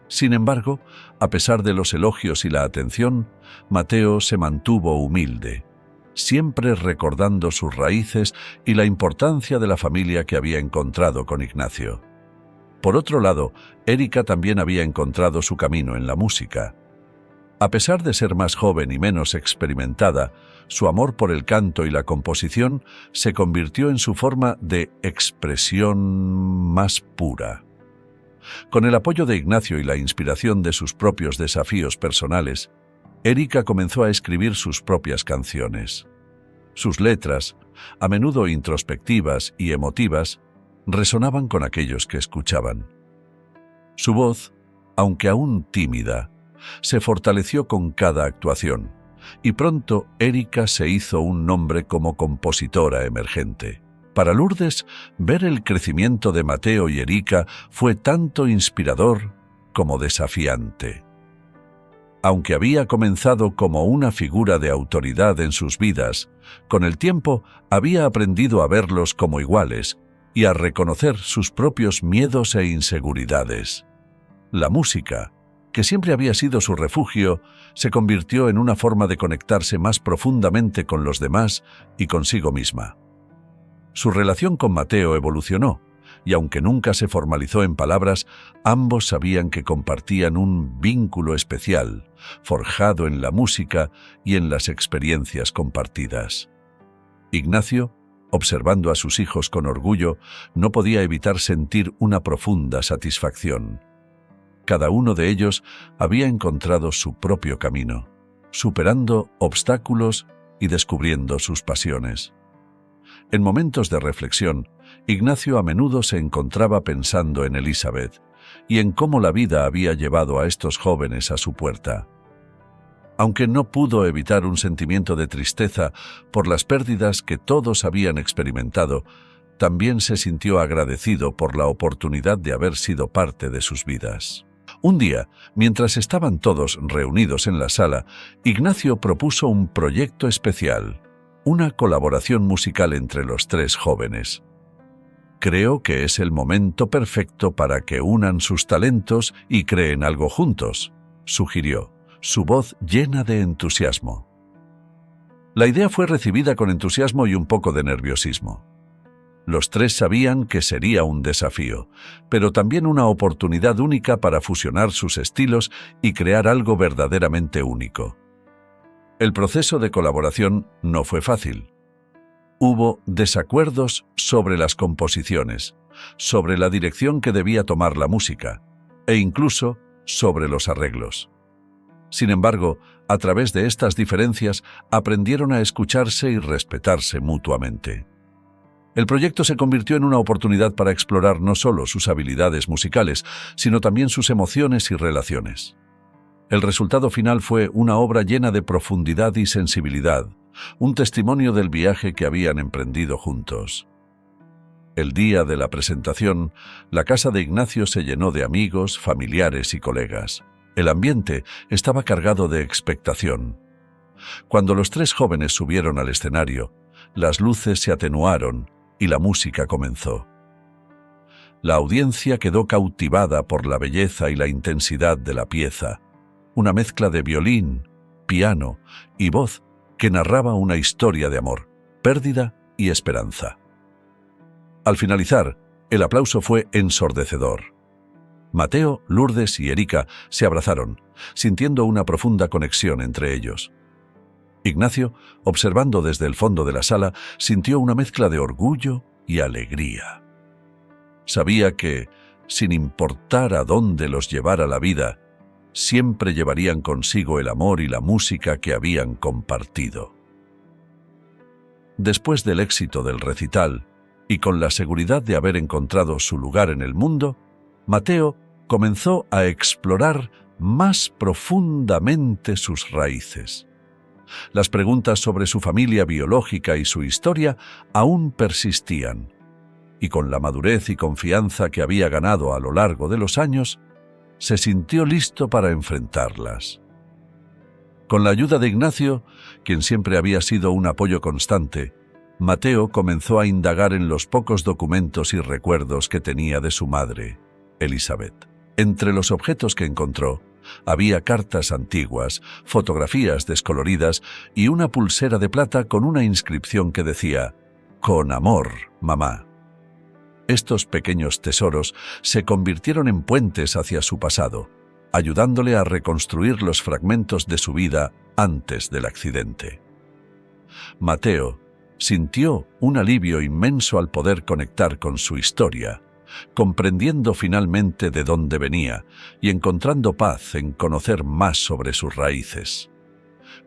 Sin embargo, a pesar de los elogios y la atención, Mateo se mantuvo humilde, siempre recordando sus raíces y la importancia de la familia que había encontrado con Ignacio. Por otro lado, Erika también había encontrado su camino en la música. A pesar de ser más joven y menos experimentada, su amor por el canto y la composición se convirtió en su forma de expresión más pura. Con el apoyo de Ignacio y la inspiración de sus propios desafíos personales, Erika comenzó a escribir sus propias canciones. Sus letras, a menudo introspectivas y emotivas, resonaban con aquellos que escuchaban. Su voz, aunque aún tímida, se fortaleció con cada actuación, y pronto Erika se hizo un nombre como compositora emergente. Para Lourdes, ver el crecimiento de Mateo y Erika fue tanto inspirador como desafiante. Aunque había comenzado como una figura de autoridad en sus vidas, con el tiempo había aprendido a verlos como iguales y a reconocer sus propios miedos e inseguridades. La música, que siempre había sido su refugio, se convirtió en una forma de conectarse más profundamente con los demás y consigo misma. Su relación con Mateo evolucionó, y aunque nunca se formalizó en palabras, ambos sabían que compartían un vínculo especial, forjado en la música y en las experiencias compartidas. Ignacio, observando a sus hijos con orgullo, no podía evitar sentir una profunda satisfacción. Cada uno de ellos había encontrado su propio camino, superando obstáculos y descubriendo sus pasiones. En momentos de reflexión, Ignacio a menudo se encontraba pensando en Elizabeth y en cómo la vida había llevado a estos jóvenes a su puerta. Aunque no pudo evitar un sentimiento de tristeza por las pérdidas que todos habían experimentado, también se sintió agradecido por la oportunidad de haber sido parte de sus vidas. Un día, mientras estaban todos reunidos en la sala, Ignacio propuso un proyecto especial, una colaboración musical entre los tres jóvenes. Creo que es el momento perfecto para que unan sus talentos y creen algo juntos, sugirió, su voz llena de entusiasmo. La idea fue recibida con entusiasmo y un poco de nerviosismo. Los tres sabían que sería un desafío, pero también una oportunidad única para fusionar sus estilos y crear algo verdaderamente único. El proceso de colaboración no fue fácil. Hubo desacuerdos sobre las composiciones, sobre la dirección que debía tomar la música, e incluso sobre los arreglos. Sin embargo, a través de estas diferencias aprendieron a escucharse y respetarse mutuamente. El proyecto se convirtió en una oportunidad para explorar no solo sus habilidades musicales, sino también sus emociones y relaciones. El resultado final fue una obra llena de profundidad y sensibilidad, un testimonio del viaje que habían emprendido juntos. El día de la presentación, la casa de Ignacio se llenó de amigos, familiares y colegas. El ambiente estaba cargado de expectación. Cuando los tres jóvenes subieron al escenario, las luces se atenuaron y la música comenzó. La audiencia quedó cautivada por la belleza y la intensidad de la pieza, una mezcla de violín, piano y voz que narraba una historia de amor, pérdida y esperanza. Al finalizar, el aplauso fue ensordecedor. Mateo, Lourdes y Erika se abrazaron, sintiendo una profunda conexión entre ellos. Ignacio, observando desde el fondo de la sala, sintió una mezcla de orgullo y alegría. Sabía que, sin importar a dónde los llevara la vida, siempre llevarían consigo el amor y la música que habían compartido. Después del éxito del recital, y con la seguridad de haber encontrado su lugar en el mundo, Mateo comenzó a explorar más profundamente sus raíces. Las preguntas sobre su familia biológica y su historia aún persistían, y con la madurez y confianza que había ganado a lo largo de los años, se sintió listo para enfrentarlas. Con la ayuda de Ignacio, quien siempre había sido un apoyo constante, Mateo comenzó a indagar en los pocos documentos y recuerdos que tenía de su madre, Elizabeth. Entre los objetos que encontró, había cartas antiguas, fotografías descoloridas y una pulsera de plata con una inscripción que decía: «Con amor, mamá». Estos pequeños tesoros se convirtieron en puentes hacia su pasado, ayudándole a reconstruir los fragmentos de su vida antes del accidente. Mateo sintió un alivio inmenso al poder conectar con su historia, comprendiendo finalmente de dónde venía y encontrando paz en conocer más sobre sus raíces.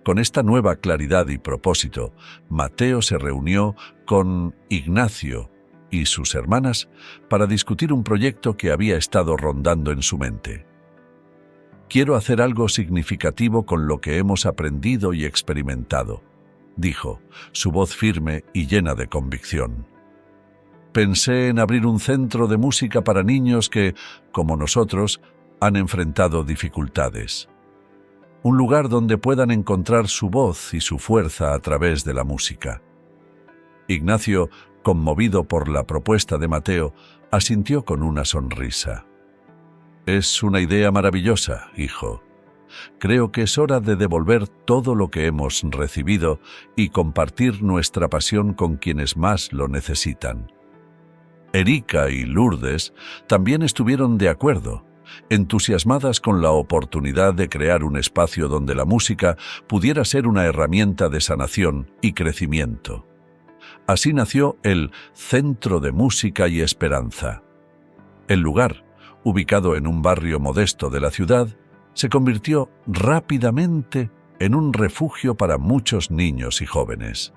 Con esta nueva claridad y propósito, Mateo se reunió con Ignacio y sus hermanas para discutir un proyecto que había estado rondando en su mente. «Quiero hacer algo significativo con lo que hemos aprendido y experimentado», dijo, su voz firme y llena de convicción. «Pensé en abrir un centro de música para niños que, como nosotros, han enfrentado dificultades. Un lugar donde puedan encontrar su voz y su fuerza a través de la música». Ignacio, conmovido por la propuesta de Mateo, asintió con una sonrisa. «Es una idea maravillosa, hijo. Creo que es hora de devolver todo lo que hemos recibido y compartir nuestra pasión con quienes más lo necesitan». Erika y Lourdes también estuvieron de acuerdo, entusiasmadas con la oportunidad de crear un espacio donde la música pudiera ser una herramienta de sanación y crecimiento. Así nació el Centro de Música y Esperanza. El lugar, ubicado en un barrio modesto de la ciudad, se convirtió rápidamente en un refugio para muchos niños y jóvenes.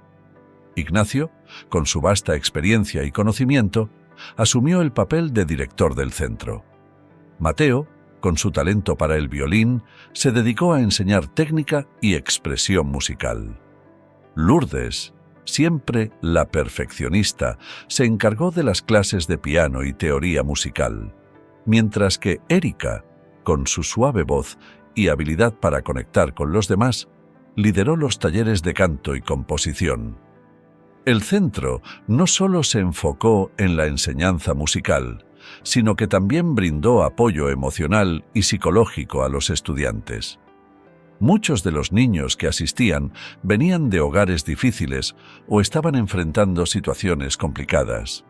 Ignacio, con su vasta experiencia y conocimiento, asumió el papel de director del centro. Mateo, con su talento para el violín, se dedicó a enseñar técnica y expresión musical. Lourdes, siempre la perfeccionista, se encargó de las clases de piano y teoría musical, mientras que Erika, con su suave voz y habilidad para conectar con los demás, lideró los talleres de canto y composición. El centro no solo se enfocó en la enseñanza musical, sino que también brindó apoyo emocional y psicológico a los estudiantes. Muchos de los niños que asistían venían de hogares difíciles o estaban enfrentando situaciones complicadas.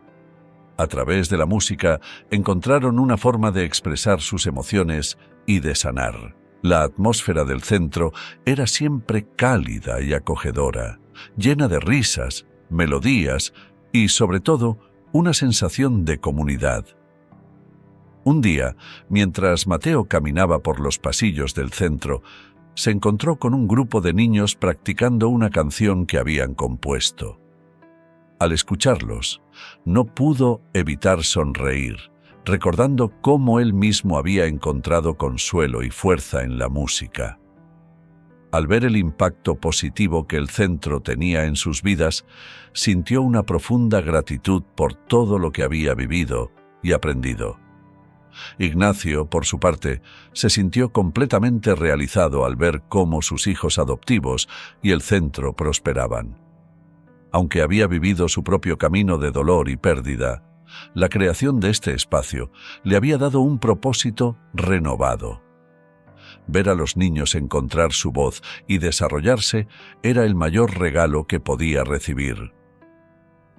A través de la música encontraron una forma de expresar sus emociones y de sanar. La atmósfera del centro era siempre cálida y acogedora, llena de risas, melodías y, sobre todo, una sensación de comunidad. Un día, mientras Mateo caminaba por los pasillos del centro, se encontró con un grupo de niños practicando una canción que habían compuesto. Al escucharlos, no pudo evitar sonreír, recordando cómo él mismo había encontrado consuelo y fuerza en la música. Al ver el impacto positivo que el centro tenía en sus vidas, sintió una profunda gratitud por todo lo que había vivido y aprendido. Ignacio, por su parte, se sintió completamente realizado al ver cómo sus hijos adoptivos y el centro prosperaban. Aunque había vivido su propio camino de dolor y pérdida, la creación de este espacio le había dado un propósito renovado. Ver a los niños encontrar su voz y desarrollarse era el mayor regalo que podía recibir.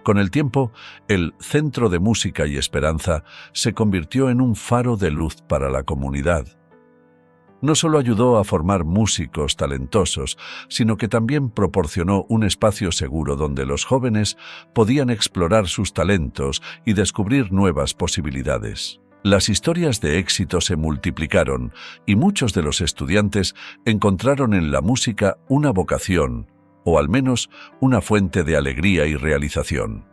Con el tiempo, el Centro de Música y Esperanza se convirtió en un faro de luz para la comunidad. No solo ayudó a formar músicos talentosos, sino que también proporcionó un espacio seguro donde los jóvenes podían explorar sus talentos y descubrir nuevas posibilidades. Las historias de éxito se multiplicaron y muchos de los estudiantes encontraron en la música una vocación, o al menos una fuente de alegría y realización.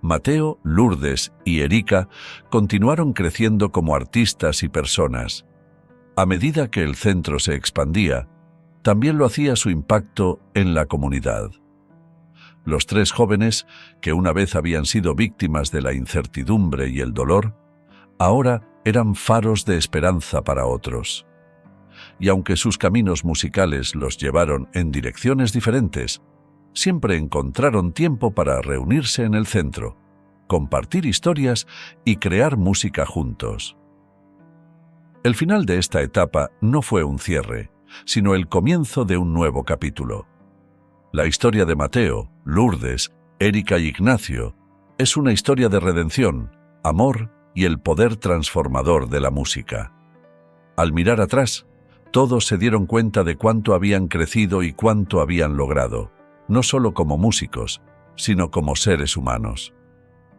Mateo, Lourdes y Erika continuaron creciendo como artistas y personas. A medida que el centro se expandía, también lo hacía su impacto en la comunidad. Los tres jóvenes, que una vez habían sido víctimas de la incertidumbre y el dolor, ahora eran faros de esperanza para otros. Y aunque sus caminos musicales los llevaron en direcciones diferentes, siempre encontraron tiempo para reunirse en el centro, compartir historias y crear música juntos. El final de esta etapa no fue un cierre, sino el comienzo de un nuevo capítulo. La historia de Mateo, Lourdes, Erika y Ignacio es una historia de redención, amor y el poder transformador de la música. Al mirar atrás, todos se dieron cuenta de cuánto habían crecido y cuánto habían logrado, no solo como músicos, sino como seres humanos.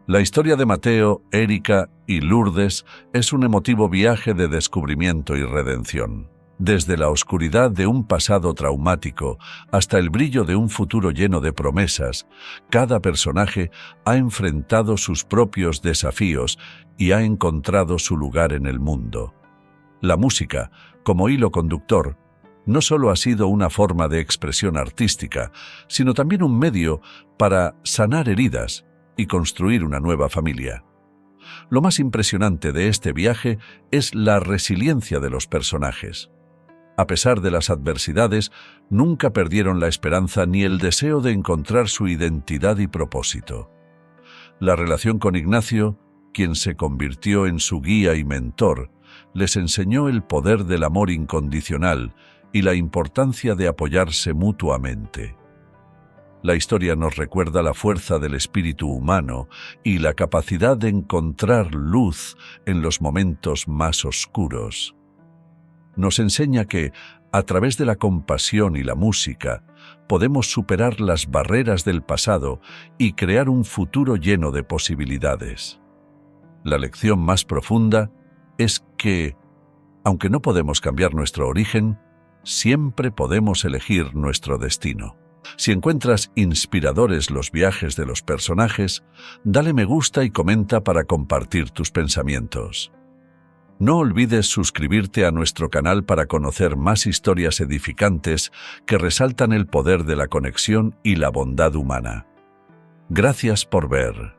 La historia de Mateo, Erika y Lourdes es un emotivo viaje de descubrimiento y redención. Desde la oscuridad de un pasado traumático hasta el brillo de un futuro lleno de promesas, cada personaje ha enfrentado sus propios desafíos y ha encontrado su lugar en el mundo. La música, como hilo conductor, no solo ha sido una forma de expresión artística, sino también un medio para sanar heridas y construir una nueva familia. Lo más impresionante de este viaje es la resiliencia de los personajes. A pesar de las adversidades, nunca perdieron la esperanza ni el deseo de encontrar su identidad y propósito. La relación con Ignacio, quien se convirtió en su guía y mentor, les enseñó el poder del amor incondicional y la importancia de apoyarse mutuamente. La historia nos recuerda la fuerza del espíritu humano y la capacidad de encontrar luz en los momentos más oscuros. Nos enseña que, a través de la compasión y la música, podemos superar las barreras del pasado y crear un futuro lleno de posibilidades. La lección más profunda es que, aunque no podemos cambiar nuestro origen, siempre podemos elegir nuestro destino. Si encuentras inspiradores los viajes de los personajes, dale me gusta y comenta para compartir tus pensamientos. No olvides suscribirte a nuestro canal para conocer más historias edificantes que resaltan el poder de la conexión y la bondad humana. Gracias por ver.